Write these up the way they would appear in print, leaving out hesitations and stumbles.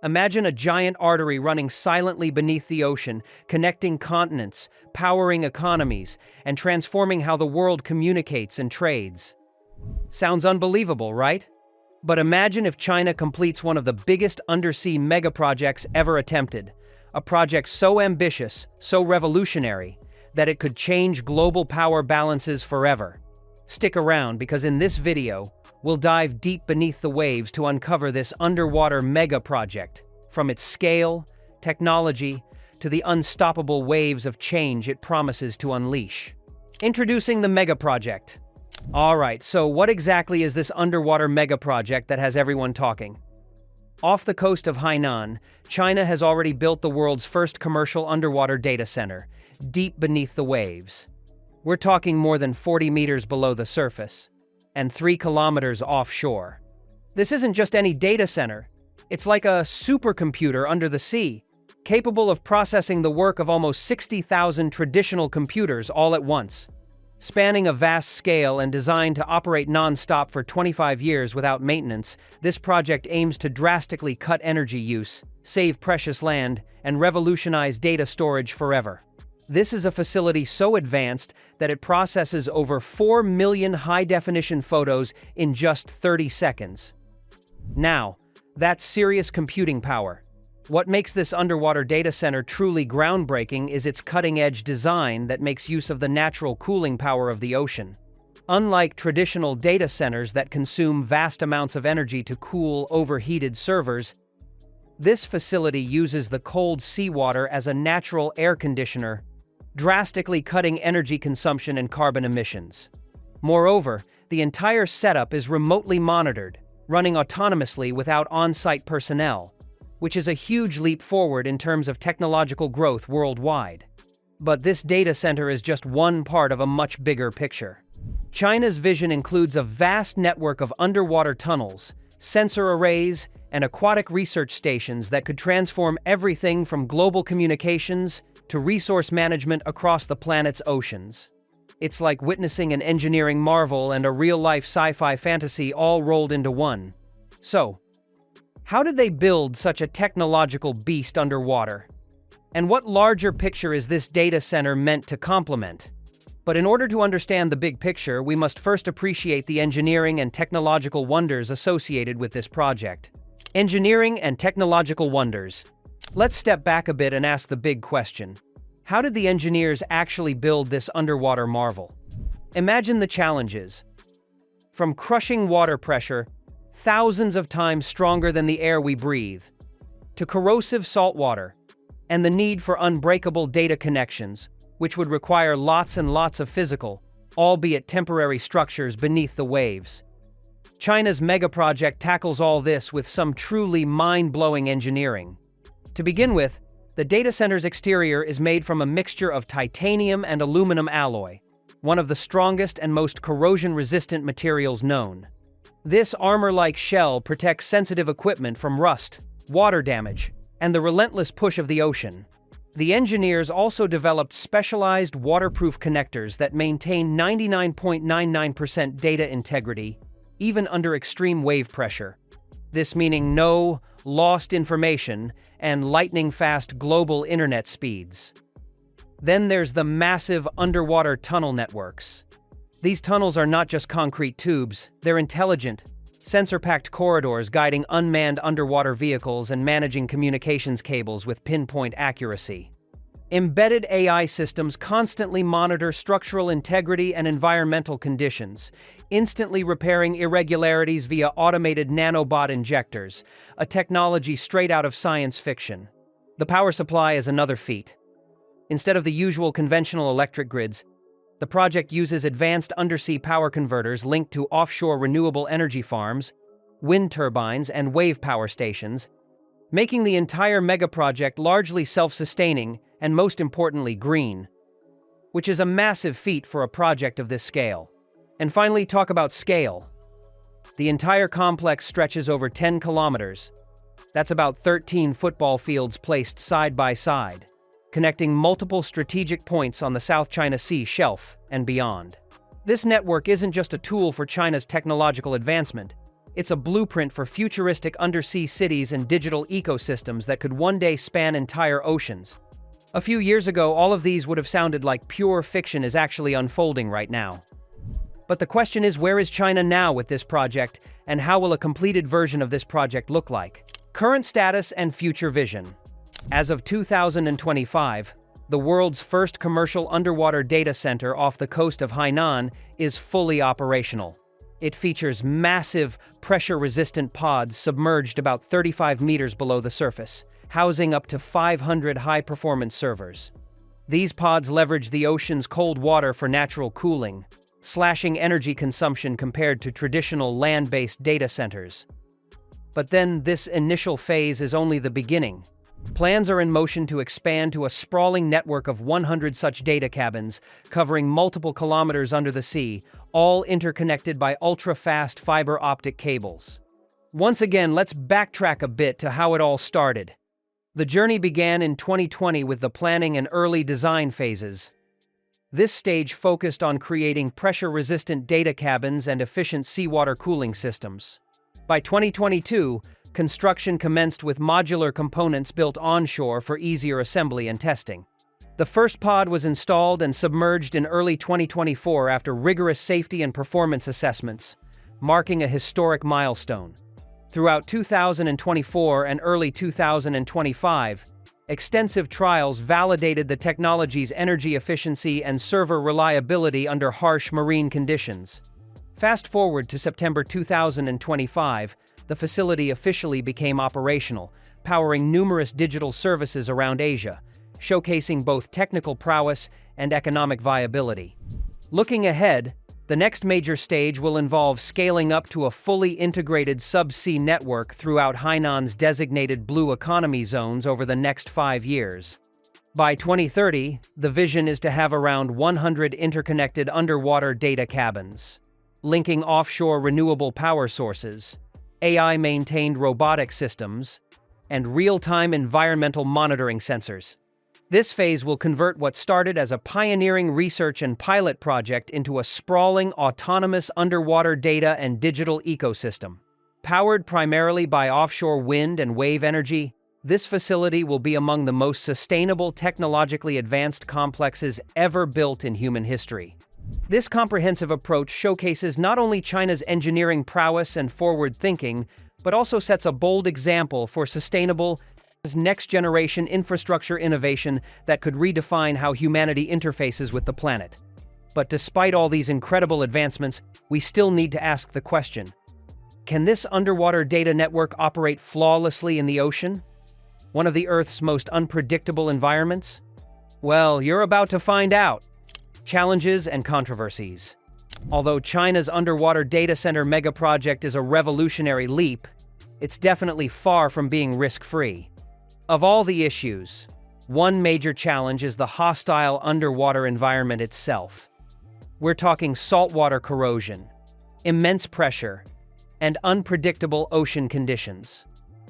Imagine a giant artery running silently beneath the ocean, connecting continents, powering economies, and transforming how the world communicates and trades. Sounds unbelievable, right? But imagine if China completes one of the biggest undersea megaprojects ever attempted. A project so ambitious, so revolutionary, that it could change global power balances forever. Stick around because in this video, we'll dive deep beneath the waves to uncover this underwater mega project, from its scale, technology, to the unstoppable waves of change it promises to unleash. Introducing the mega project. Alright, so what exactly is this underwater mega project that has everyone talking? Off the coast of Hainan, China has already built the world's first commercial underwater data center, deep beneath the waves. We're talking more than 40 meters below the surface, and 3 kilometers offshore. This isn't just any data center. It's like a supercomputer under the sea, capable of processing the work of almost 60,000 traditional computers all at once. Spanning a vast scale and designed to operate non-stop for 25 years without maintenance, this project aims to drastically cut energy use, save precious land, and revolutionize data storage forever. This is a facility so advanced that it processes over 4 million high-definition photos in just 30 seconds. Now, that's serious computing power. What makes this underwater data center truly groundbreaking is its cutting-edge design that makes use of the natural cooling power of the ocean. Unlike traditional data centers that consume vast amounts of energy to cool overheated servers, this facility uses the cold seawater as a natural air conditioner, drastically cutting energy consumption and carbon emissions. Moreover, the entire setup is remotely monitored, running autonomously without on-site personnel, which is a huge leap forward in terms of technological growth worldwide. But this data center is just one part of a much bigger picture. China's vision includes a vast network of underwater tunnels, sensor arrays, and aquatic research stations that could transform everything from global communications to resource management across the planet's oceans. It's like witnessing an engineering marvel and a real-life sci-fi fantasy all rolled into one. So, how did they build such a technological beast underwater? And what larger picture is this data center meant to complement? But in order to understand the big picture, we must first appreciate the engineering and technological wonders associated with this project. Engineering and technological wonders. Let's step back a bit and ask the big question. How did the engineers actually build this underwater marvel? Imagine the challenges. From crushing water pressure, thousands of times stronger than the air we breathe, to corrosive salt water, and the need for unbreakable data connections, which would require lots and lots of physical, albeit temporary structures beneath the waves. China's megaproject tackles all this with some truly mind-blowing engineering. To begin with, the data center's exterior is made from a mixture of titanium and aluminum alloy, one of the strongest and most corrosion-resistant materials known. This armor-like shell protects sensitive equipment from rust, water damage, and the relentless push of the ocean. The engineers also developed specialized waterproof connectors that maintain 99.99% data integrity, even under extreme wave pressure. This meaning no lost information and lightning-fast global internet speeds. Then there's the massive underwater tunnel networks. These tunnels are not just concrete tubes, they're intelligent, sensor-packed corridors guiding unmanned underwater vehicles and managing communications cables with pinpoint accuracy. Embedded AI systems constantly monitor structural integrity and environmental conditions, instantly repairing irregularities via automated nanobot injectors, a technology straight out of science fiction. The power supply is another feat. Instead of the usual conventional electric grids, the project uses advanced undersea power converters linked to offshore renewable energy farms, wind turbines, and wave power stations, making the entire megaproject largely self-sustaining and, most importantly, green, which is a massive feat for a project of this scale. And finally, talk about scale. The entire complex stretches over 10 kilometers. That's about 13 football fields placed side by side, connecting multiple strategic points on the South China Sea shelf and beyond. This network isn't just a tool for China's technological advancement, It's a blueprint for futuristic undersea cities and digital ecosystems that could one day span entire oceans. A few years ago, all of these would have sounded like pure fiction is actually unfolding right now. But the question is, where is China now with this project, and how will a completed version of this project look like? Current status and future vision. As of 2025, the world's first commercial underwater data center off the coast of Hainan is fully operational. It features massive, pressure-resistant pods submerged about 35 meters below the surface, housing up to 500 high-performance servers. These pods leverage the ocean's cold water for natural cooling, slashing energy consumption compared to traditional land-based data centers. But then, this initial phase is only the beginning. Plans are in motion to expand to a sprawling network of 100 such data cabins, covering multiple kilometers under the sea, all interconnected by ultra-fast fiber optic cables. Once again, let's backtrack a bit to how it all started. The journey began in 2020 with the planning and early design phases. This stage focused on creating pressure-resistant data cabins and efficient seawater cooling systems. By 2022, construction commenced with modular components built onshore for easier assembly and testing. The first pod was installed and submerged in early 2024 after rigorous safety and performance assessments, marking a historic milestone. Throughout 2024 and early 2025, extensive trials validated the technology's energy efficiency and server reliability under harsh marine conditions. Fast forward to September 2025, the facility officially became operational, powering numerous digital services around Asia, showcasing both technical prowess and economic viability. Looking ahead, the next major stage will involve scaling up to a fully integrated subsea network throughout Hainan's designated blue economy zones over the next 5 years. By 2030, the vision is to have around 100 interconnected underwater data cabins, linking offshore renewable power sources, AI-maintained robotic systems, and real-time environmental monitoring sensors. This phase will convert what started as a pioneering research and pilot project into a sprawling, autonomous underwater data and digital ecosystem. Powered primarily by offshore wind and wave energy, this facility will be among the most sustainable, technologically advanced complexes ever built in human history. This comprehensive approach showcases not only China's engineering prowess and forward thinking, but also sets a bold example for sustainable, next-generation infrastructure innovation that could redefine how humanity interfaces with the planet. But despite all these incredible advancements, we still need to ask the question: can this underwater data network operate flawlessly in the ocean, one of the Earth's most unpredictable environments? Well, you're about to find out. Challenges and controversies. Although China's underwater data center megaproject is a revolutionary leap, it's definitely far from being risk-free. Of all the issues, one major challenge is the hostile underwater environment itself. We're talking saltwater corrosion, immense pressure, and unpredictable ocean conditions.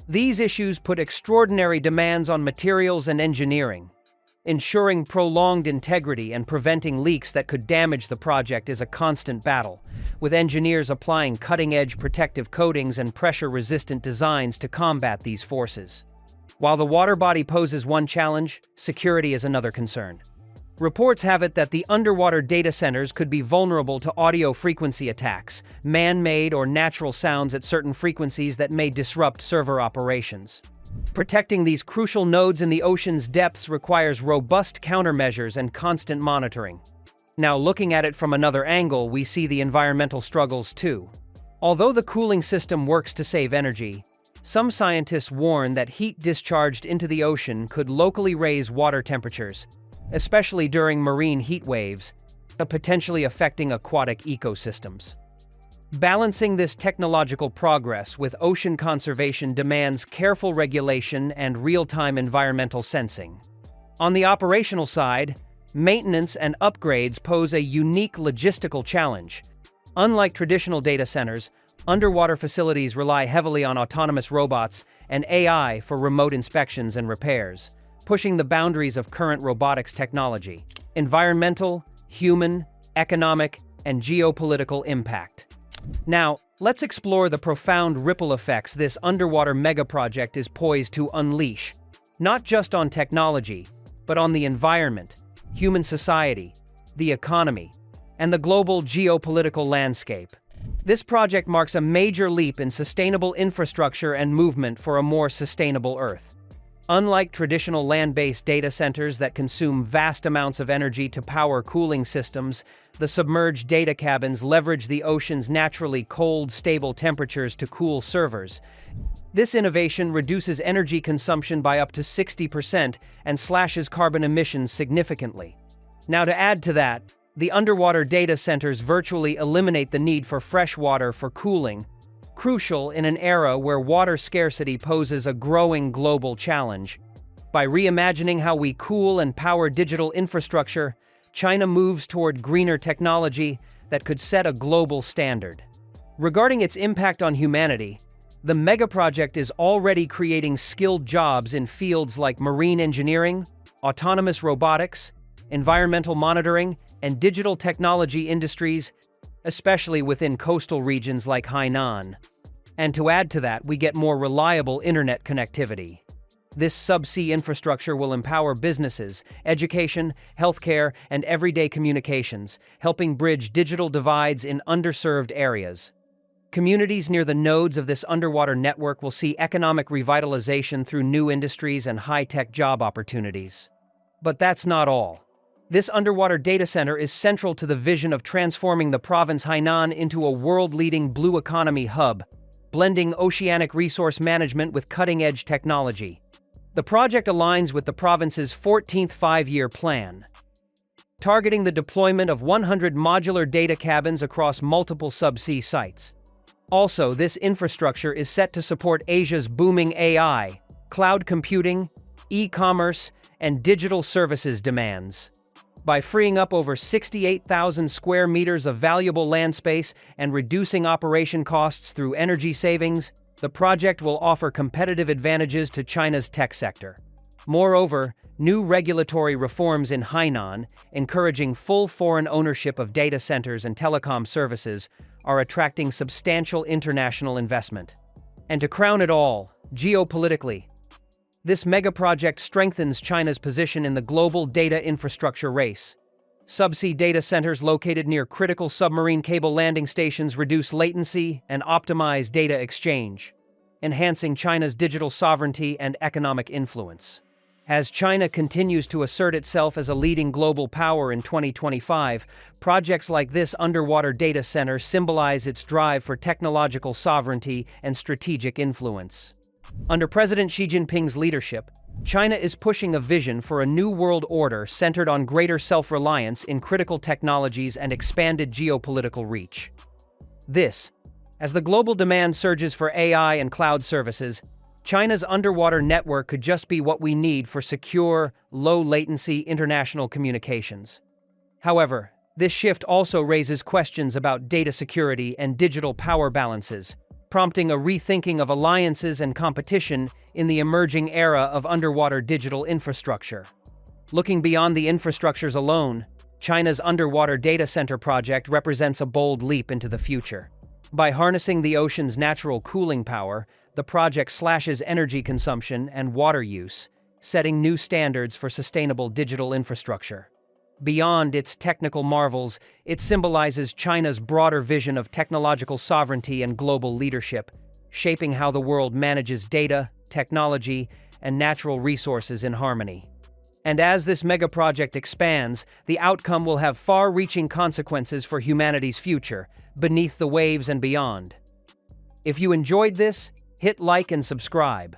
These issues put extraordinary demands on materials and engineering. Ensuring prolonged integrity and preventing leaks that could damage the project is a constant battle, with engineers applying cutting-edge protective coatings and pressure-resistant designs to combat these forces. While the water body poses one challenge, security is another concern. Reports have it that the underwater data centers could be vulnerable to audio frequency attacks, man-made or natural sounds at certain frequencies that may disrupt server operations. Protecting these crucial nodes in the ocean's depths requires robust countermeasures and constant monitoring. Now, looking at it from another angle, we see the environmental struggles too. Although the cooling system works to save energy, some scientists warn that heat discharged into the ocean could locally raise water temperatures, especially during marine heat waves, potentially affecting aquatic ecosystems. Balancing this technological progress with ocean conservation demands careful regulation and real-time environmental sensing. On the operational side, maintenance and upgrades pose a unique logistical challenge. Unlike traditional data centers, underwater facilities rely heavily on autonomous robots and AI for remote inspections and repairs, pushing the boundaries of current robotics technology. Environmental, human, economic, and geopolitical impact. Now, Let's explore the profound ripple effects this underwater megaproject is poised to unleash, not just on technology, but on the environment, human society, the economy, and the global geopolitical landscape. This project marks a major leap in sustainable infrastructure and movement for a more sustainable Earth. Unlike traditional land-based data centers that consume vast amounts of energy to power cooling systems, the submerged data cabins leverage the ocean's naturally cold, stable temperatures to cool servers. This innovation reduces energy consumption by up to 60% and slashes carbon emissions significantly. Now, to add to that, the underwater data centers virtually eliminate the need for fresh water for cooling, crucial in an era where water scarcity poses a growing global challenge. By reimagining how we cool and power digital infrastructure, China moves toward greener technology that could set a global standard. Regarding its impact on humanity, the megaproject is already creating skilled jobs in fields like marine engineering, autonomous robotics, environmental monitoring, and digital technology industries, especially within coastal regions like Hainan. And to add to that, we get more reliable internet connectivity. This subsea infrastructure will empower businesses, education, healthcare, and everyday communications, helping bridge digital divides in underserved areas. Communities near the nodes of this underwater network will see economic revitalization through new industries and high-tech job opportunities. But that's not all. This underwater data center is central to the vision of transforming the province Hainan into a world-leading blue economy hub, blending oceanic resource management with cutting-edge technology. The project aligns with the province's 14th five-year plan, targeting the deployment of 100 modular data cabins across multiple subsea sites. Also, this infrastructure is set to support Asia's booming AI, cloud computing, e-commerce, and digital services demands. By freeing up over 68,000 square meters of valuable land space and reducing operation costs through energy savings, the project will offer competitive advantages to China's tech sector. Moreover, new regulatory reforms in Hainan, encouraging full foreign ownership of data centers and telecom services, are attracting substantial international investment. And to crown it all, geopolitically, this megaproject strengthens China's position in the global data infrastructure race. Subsea data centers located near critical submarine cable landing stations reduce latency and optimize data exchange, enhancing China's digital sovereignty and economic influence. As China continues to assert itself as a leading global power in 2025, projects like this underwater data center symbolize its drive for technological sovereignty and strategic influence. Under President Xi Jinping's leadership, China is pushing a vision for a new world order centered on greater self-reliance in critical technologies and expanded geopolitical reach. As the global demand surges for AI and cloud services, China's underwater network could just be what we need for secure, low-latency international communications. However, this shift also raises questions about data security and digital power balances, prompting a rethinking of alliances and competition in the emerging era of underwater digital infrastructure. Looking beyond the infrastructures alone, China's underwater data center project represents a bold leap into the future. By harnessing the ocean's natural cooling power, the project slashes energy consumption and water use, setting new standards for sustainable digital infrastructure. Beyond its technical marvels, it symbolizes China's broader vision of technological sovereignty and global leadership, shaping how the world manages data, technology, and natural resources in harmony. And as this megaproject expands, the outcome will have far-reaching consequences for humanity's future, beneath the waves and beyond. If you enjoyed this, hit like and subscribe.